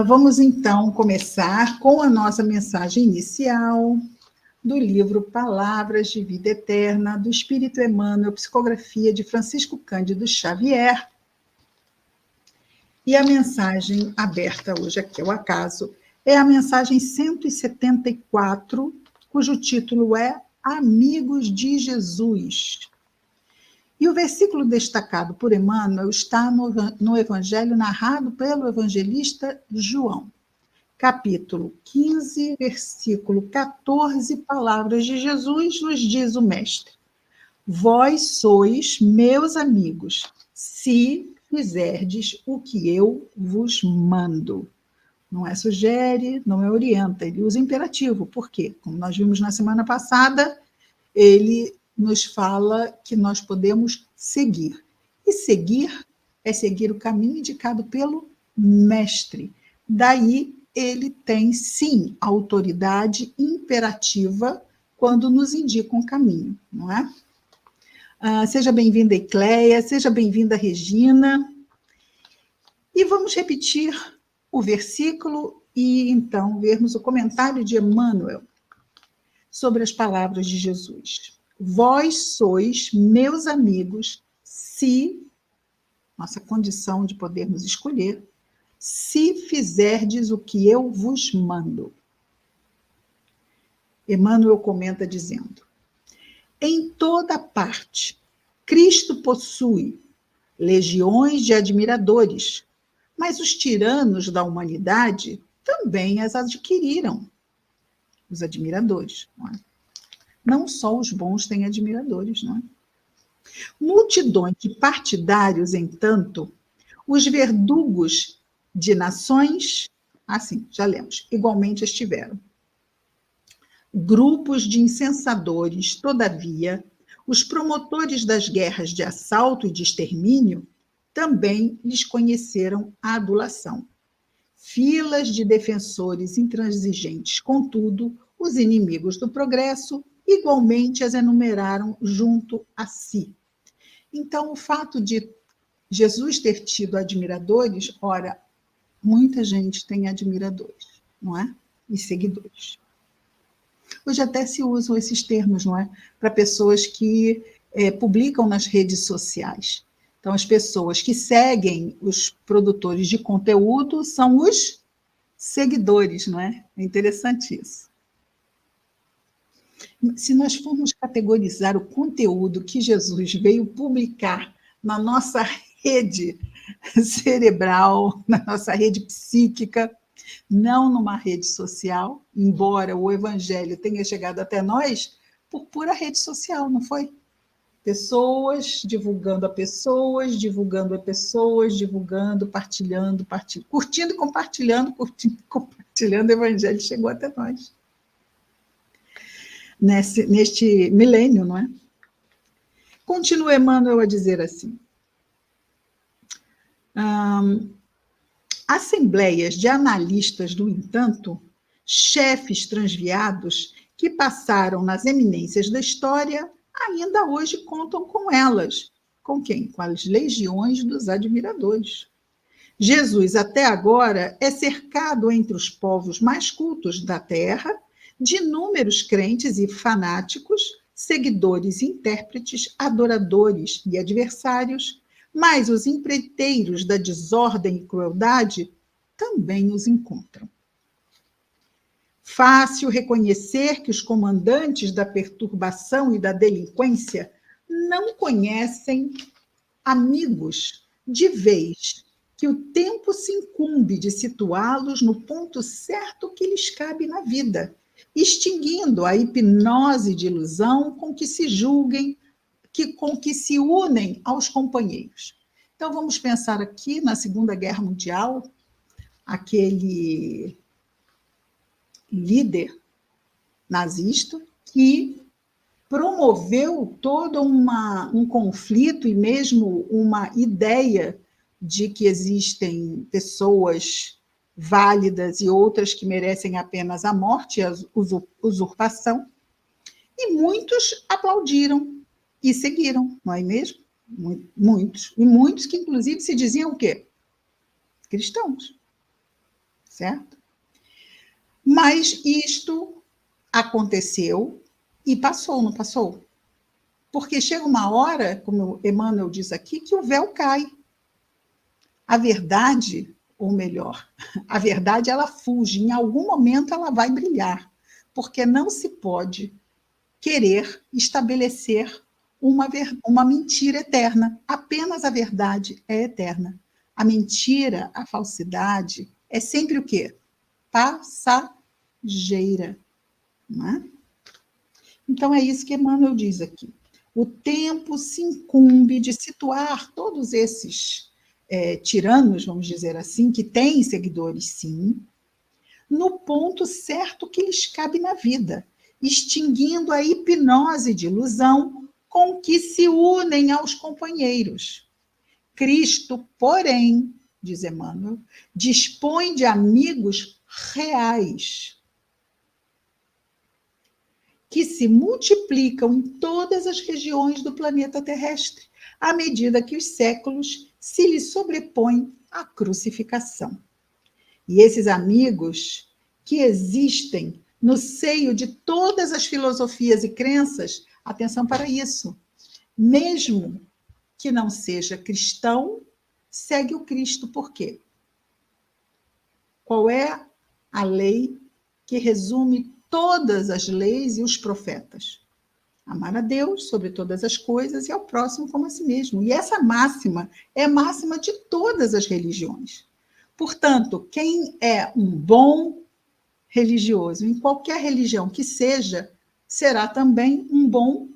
Vamos então começar com a nossa mensagem inicial do livro Palavras de Vida Eterna, do Espírito Emmanuel, psicografia de Francisco Cândido Xavier. E a mensagem aberta hoje aqui, ao acaso, é a mensagem 174, cujo título é Amigos de Jesus. E o versículo destacado por Emmanuel está no Evangelho narrado pelo evangelista João. Capítulo 15, versículo 14, palavras de Jesus, nos diz o Mestre: Vós sois meus amigos, se fizerdes o que eu vos mando. Não é sugere, não é orienta, ele usa imperativo. Por quê? Como nós vimos na semana passada, ele nos fala que nós podemos seguir. E seguir é seguir o caminho indicado pelo Mestre. Daí ele tem, sim, autoridade imperativa quando nos indica um caminho, não é? Seja bem-vinda, Ecleia, seja bem-vinda, Regina. E vamos repetir o versículo e, então, vermos o comentário de Emmanuel sobre as palavras de Jesus. Vós sois meus amigos, se, nossa condição de podermos escolher, se fizerdes o que eu vos mando. Emmanuel comenta dizendo: em toda parte, Cristo possui legiões de admiradores, mas os tiranos da humanidade também as adquiriram, os admiradores, não é? Não só os bons têm admiradores, não é? Multidões de partidários, entanto, os verdugos de nações, assim, já lemos, igualmente estiveram. Grupos de incensadores, todavia, os promotores das guerras de assalto e de extermínio também lhes conheceram a adulação. Filas de defensores intransigentes, contudo, os inimigos do progresso igualmente as enumeraram junto a si. Então, o fato de Jesus ter tido admiradores, ora, muita gente tem admiradores, não é? E seguidores. Hoje até se usam esses termos, não é? Para pessoas que publicam nas redes sociais. Então, as pessoas que seguem os produtores de conteúdo são os seguidores, não é? É interessante isso. Se nós formos categorizar o conteúdo que Jesus veio publicar na nossa rede cerebral, na nossa rede psíquica, não numa rede social, embora o evangelho tenha chegado até nós por pura rede social, não foi? Pessoas divulgando a pessoas, divulgando a pessoas, divulgando, partilhando, curtindo e compartilhando, o evangelho chegou até nós. Neste milênio, não é? Continua Emmanuel a dizer assim: assembleias de analistas, no entanto, chefes transviados que passaram nas eminências da história, ainda hoje contam com elas. Com quem? Com as legiões dos admiradores. Jesus, até agora, é cercado entre os povos mais cultos da terra de inúmeros crentes e fanáticos, seguidores, intérpretes, adoradores e adversários, mas os empreiteiros da desordem e crueldade também os encontram. Fácil reconhecer que os comandantes da perturbação e da delinquência não conhecem amigos, de vez que o tempo se incumbe de situá-los no ponto certo que lhes cabe na vida, extinguindo a hipnose de ilusão com que se julguem, com que se unem aos companheiros. Então, vamos pensar aqui na Segunda Guerra Mundial, aquele líder nazista que promoveu todo um conflito e mesmo uma ideia de que existem pessoas válidas e outras que merecem apenas a morte e a usurpação, e muitos aplaudiram e seguiram, não é mesmo? Muitos. E muitos que, inclusive, se diziam o quê? Cristãos. certo? Mas isto aconteceu e passou, não passou? Porque chega uma hora, como Emmanuel diz aqui, que o véu cai. A verdade, ou melhor, a verdade ela fuge, em algum momento ela vai brilhar, porque não se pode querer estabelecer uma mentira eterna. Apenas a verdade é eterna. A mentira, a falsidade, é sempre o quê? Passageira. Não é? Então, é isso que Emmanuel diz aqui. O tempo se incumbe de situar todos esses tiranos, vamos dizer assim, que têm seguidores, sim, no ponto certo que lhes cabe na vida, extinguindo a hipnose de ilusão com que se unem aos companheiros. Cristo, porém, diz Emmanuel, dispõe de amigos reais, que se multiplicam em todas as regiões do planeta terrestre, à medida que os séculos se lhe sobrepõem à crucificação. E esses amigos que existem no seio de todas as filosofias e crenças, atenção para isso, mesmo que não seja cristão, segue o Cristo. Por quê? Qual é a lei que resume todas as leis e os profetas? Amar a Deus sobre todas as coisas e ao próximo como a si mesmo. E essa máxima é máxima de todas as religiões. Portanto, quem é um bom religioso, em qualquer religião que seja, será também um bom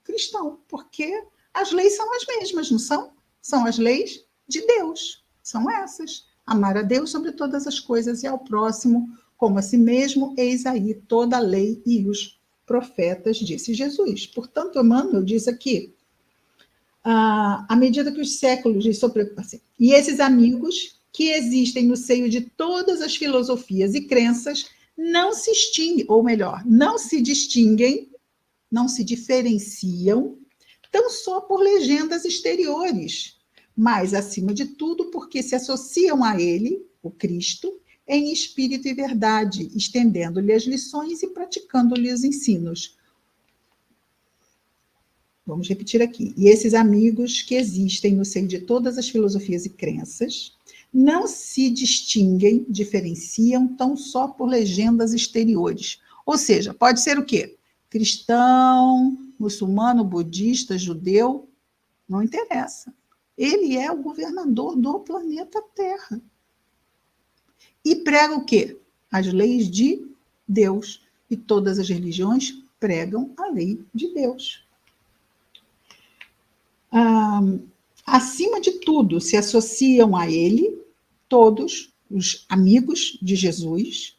cristão, porque as leis são as mesmas, não são? São as leis de Deus, são essas. Amar a Deus sobre todas as coisas e ao próximo como a si mesmo, eis aí toda a lei e os profetas, disse Jesus. Portanto, Emmanuel diz aqui, à medida que os séculos de sobrepassa, e esses amigos que existem no seio de todas as filosofias e crenças não se extinguem, ou melhor, não se distinguem, não se diferenciam, tão só por legendas exteriores, mas, acima de tudo, porque se associam a ele, o Cristo, em espírito e verdade, estendendo-lhe as lições e praticando-lhe os ensinos. Vamos repetir aqui. E esses amigos que existem no seio de todas as filosofias e crenças não se distinguem, diferenciam tão só por legendas exteriores. Ou seja, pode ser o quê? Cristão, muçulmano, budista, judeu, não interessa. Ele é o governador do planeta Terra. E prega o quê? As leis de Deus. E todas as religiões pregam a lei de Deus. Acima de tudo, se associam a ele todos os amigos de Jesus,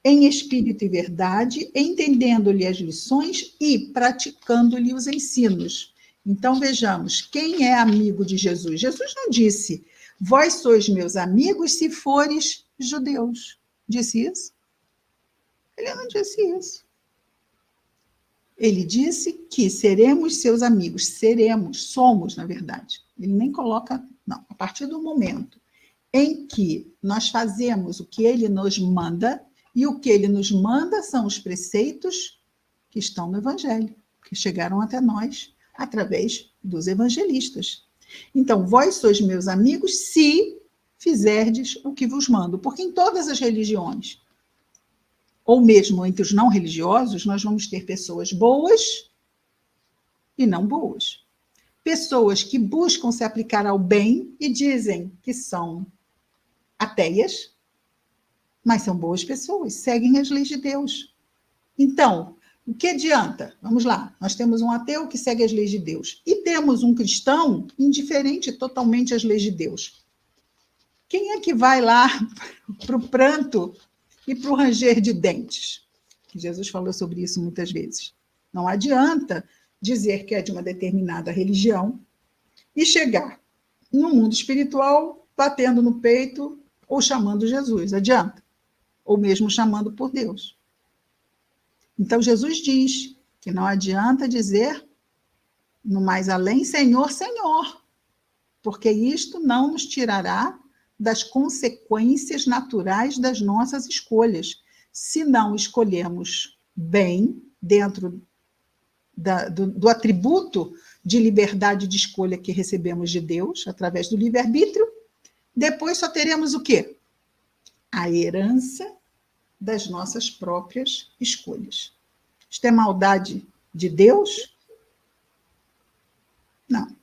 em espírito e verdade, entendendo-lhe as lições e praticando-lhe os ensinos. Então, vejamos, quem é amigo de Jesus? Jesus não disse, vós sois meus amigos se fores judeus. Disse isso? Ele não disse isso. Ele disse que seremos seus amigos, somos, na verdade. Ele nem coloca, não, a partir do momento em que nós fazemos o que ele nos manda, e o que ele nos manda são os preceitos que estão no Evangelho, que chegaram até nós através dos evangelistas. Então, vós sois meus amigos se fizerdes o que vos mando, porque em todas as religiões, ou mesmo entre os não religiosos, nós vamos ter pessoas boas e não boas. Pessoas que buscam se aplicar ao bem e dizem que são ateias, mas são boas pessoas, seguem as leis de Deus. Então, o que adianta? Vamos lá, nós temos um ateu que segue as leis de Deus e temos um cristão indiferente totalmente às leis de Deus. Quem é que vai lá para o pranto e para o ranger de dentes? Jesus falou sobre isso muitas vezes. Não adianta dizer que é de uma determinada religião e chegar no mundo espiritual batendo no peito ou chamando Jesus. Adianta? Ou mesmo chamando por Deus. Então, Jesus diz que não adianta dizer no mais além, Senhor, Senhor, porque isto não nos tirará das consequências naturais das nossas escolhas. Se não escolhermos bem, dentro do atributo de liberdade de escolha que recebemos de Deus, através do livre-arbítrio, depois só teremos o quê? A herança das nossas próprias escolhas. Isto é maldade de Deus? Não.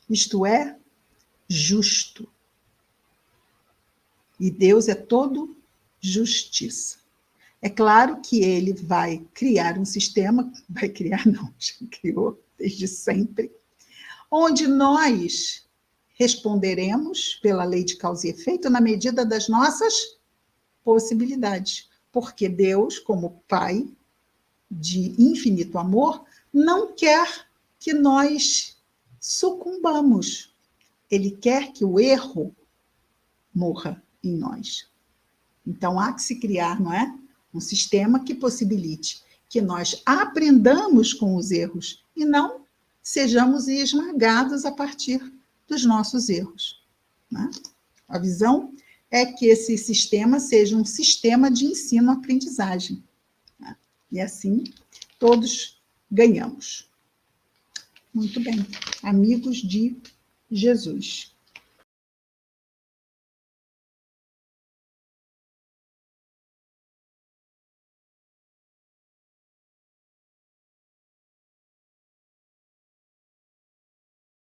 Isto é justo. E Deus é todo justiça. É claro que ele vai criar um sistema, vai criar não, já criou desde sempre, onde nós responderemos pela lei de causa e efeito na medida das nossas possibilidades. Porque Deus, como Pai de infinito amor, não quer que nós sucumbamos. Ele quer que o erro morra em nós. Então, há que se criar, não é? Um sistema que possibilite que nós aprendamos com os erros e não sejamos esmagados a partir dos nossos erros. Né? A visão é que esse sistema seja um sistema de ensino-aprendizagem. Né? E assim, todos ganhamos. Muito bem. Amigos de Jesus.